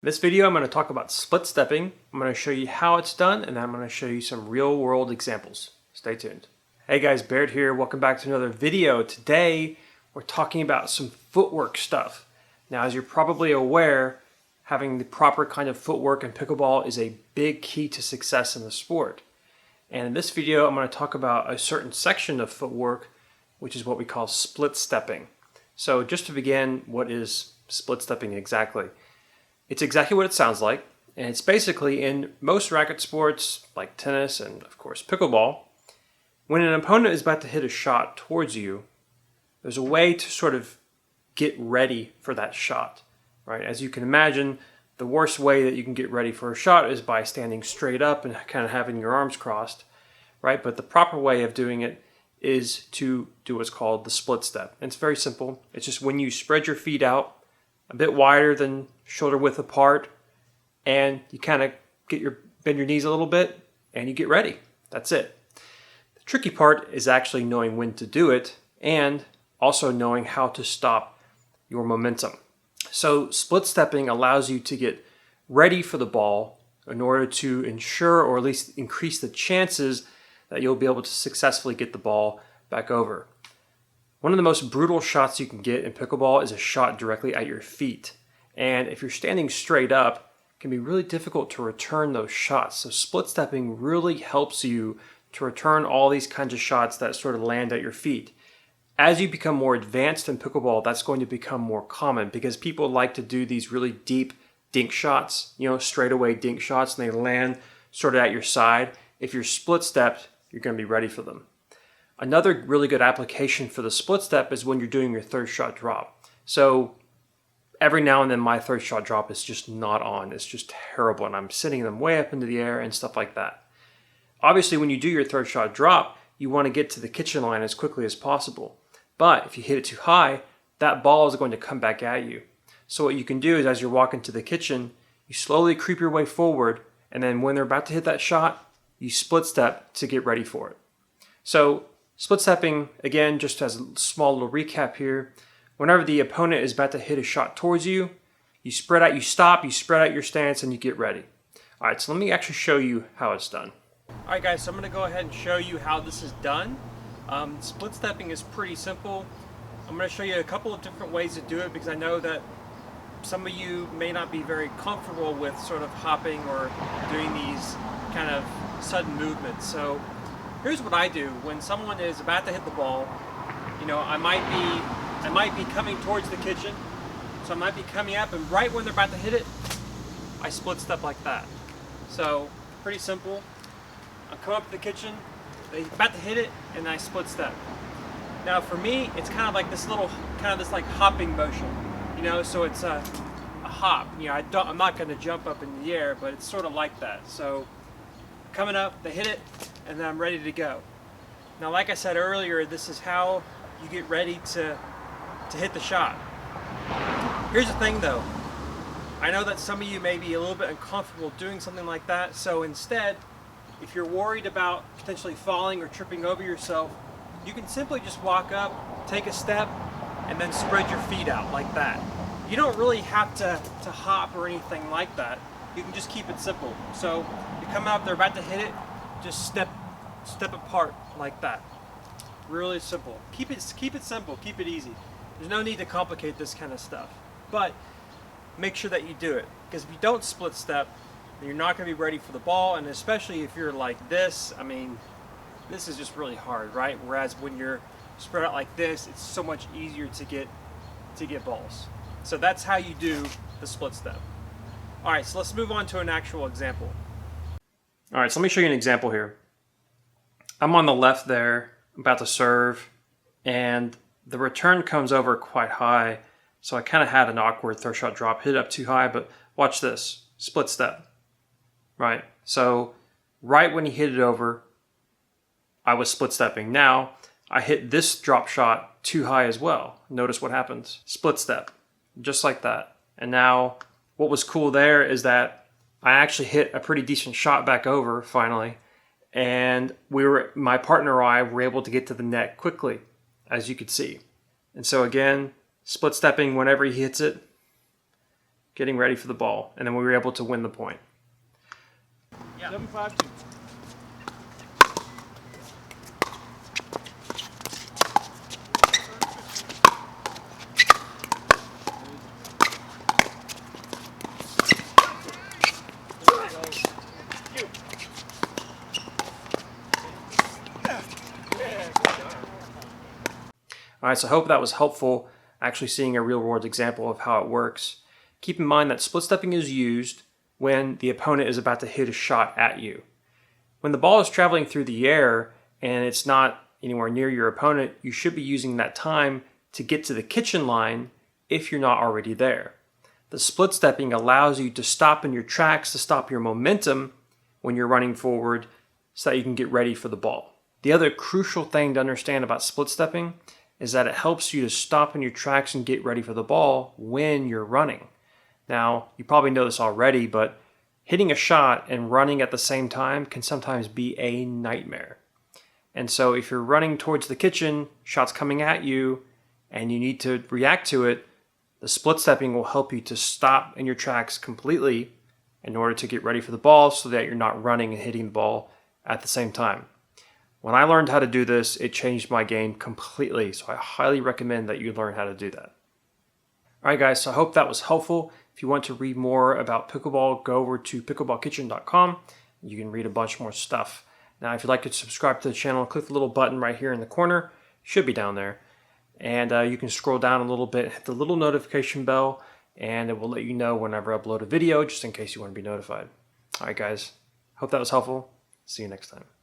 This video, I'm going to talk about split stepping. I'm going to show you how it's done, and I'm going to show you some real world examples. Stay tuned. Hey guys, Baird here. Welcome back to another video. Today, we're talking about some footwork stuff. Now, as you're probably aware, having the proper kind of footwork in pickleball is a big key to success in the sport. And in this video, I'm going to talk about a certain section of footwork, which is what we call split stepping. So just to begin, what is split stepping exactly? It's exactly what it sounds like, and it's basically in most racket sports like tennis and of course pickleball, when an opponent is about to hit a shot towards you, there's a way to sort of get ready for that shot, right? As you can imagine, the worst way that you can get ready for a shot is by standing straight up and kind of having your arms crossed, right? But the proper way of doing it is to do what's called the split step. And it's very simple. It's just when you spread your feet out a bit wider than shoulder width apart, and you kind of bend your knees a little bit, and you get ready. That's it. The tricky part is actually knowing when to do it, and also knowing how to stop your momentum. So split stepping allows you to get ready for the ball in order to ensure, or at least increase the chances that you'll be able to successfully get the ball back over. One of the most brutal shots you can get in pickleball is a shot directly at your feet. And if you're standing straight up, it can be really difficult to return those shots. So split stepping really helps you to return all these kinds of shots that sort of land at your feet. As you become more advanced in pickleball, that's going to become more common because people like to do these really deep dink shots, straightaway dink shots, and they land sort of at your side. If you're split stepped, you're going to be ready for them. Another really good application for the split step is when you're doing your third shot drop. So every now and then my third shot drop is just not on. It's just terrible, and I'm sending them way up into the air and stuff like that. Obviously, when you do your third shot drop, you want to get to the kitchen line as quickly as possible. But if you hit it too high, that ball is going to come back at you. So what you can do is, as you're walking to the kitchen, you slowly creep your way forward, and then when they're about to hit that shot, you split step to get ready for it. So split stepping, again, just as a small little recap here, whenever the opponent is about to hit a shot towards you, you spread out, you stop, you spread out your stance, and you get ready. All right, so let me actually show you how it's done. All right, guys, so I'm going to go ahead and show you how this is done. Split stepping is pretty simple. I'm going to show you a couple of different ways to do it because I know that some of you may not be very comfortable with sort of hopping or doing these kind of sudden movements. So here's what I do when someone is about to hit the ball. I might be coming towards the kitchen, so I might be coming up, and right when they're about to hit it, I split step like that. So pretty simple. I come up to the kitchen, they're about to hit it, and I split step. Now for me, it's kind of like this little, like hopping motion. So it's a hop. I'm not going to jump up in the air, but it's sort of like that. So coming up, they hit it, and then I'm ready to go. Now, like I said earlier, this is how you get ready to hit the shot. Here's the thing though, I know that some of you may be a little bit uncomfortable doing something like that, so instead, if you're worried about potentially falling or tripping over yourself, you can simply just walk up, take a step, and then spread your feet out like that. You don't really have to hop or anything like that. You can just keep it simple. So you come out, they're about to hit it, just step apart like that. Really simple. Keep it simple, keep it easy. There's no need to complicate this kind of stuff. But make sure that you do it, because if you don't split step, then you're not going to be ready for the ball, and especially if you're like this, this is just really hard, right? Whereas when you're spread out like this, it's so much easier to get balls. So that's how you do the split step. All right, so let's move on to an actual example. All right, so let me show you an example here. I'm on the left there, about to serve, and the return comes over quite high, so I kind of had an awkward third shot drop, hit it up too high, but watch this, split step, right? So right when he hit it over, I was split stepping. Now, I hit this drop shot too high as well. Notice what happens, split step, just like that. And now, what was cool there is that I actually hit a pretty decent shot back over, finally, and my partner and I were able to get to the net quickly, as you could see. And so again, split stepping whenever he hits it, getting ready for the ball, and then we were able to win the point. Yeah. 7-5-2. All right, so I hope that was helpful, actually seeing a real world example of how it works. Keep in mind that split stepping is used when the opponent is about to hit a shot at you. When the ball is traveling through the air and it's not anywhere near your opponent, you should be using that time to get to the kitchen line if you're not already there. The split stepping allows you to stop in your tracks, to stop your momentum when you're running forward so that you can get ready for the ball. The other crucial thing to understand about split stepping is that it helps you to stop in your tracks and get ready for the ball when you're running. Now, you probably know this already, but hitting a shot and running at the same time can sometimes be a nightmare. And so if you're running towards the kitchen, shot's coming at you, and you need to react to it, the split stepping will help you to stop in your tracks completely in order to get ready for the ball so that you're not running and hitting the ball at the same time. When I learned how to do this, it changed my game completely, so I highly recommend that you learn how to do that. All right, guys, so I hope that was helpful. If you want to read more about pickleball, go over to pickleballkitchen.com. You can read a bunch more stuff. Now, if you'd like to subscribe to the channel, click the little button right here in the corner. It should be down there. And you can scroll down a little bit, hit the little notification bell, and it will let you know whenever I upload a video, just in case you want to be notified. All right, guys, hope that was helpful. See you next time.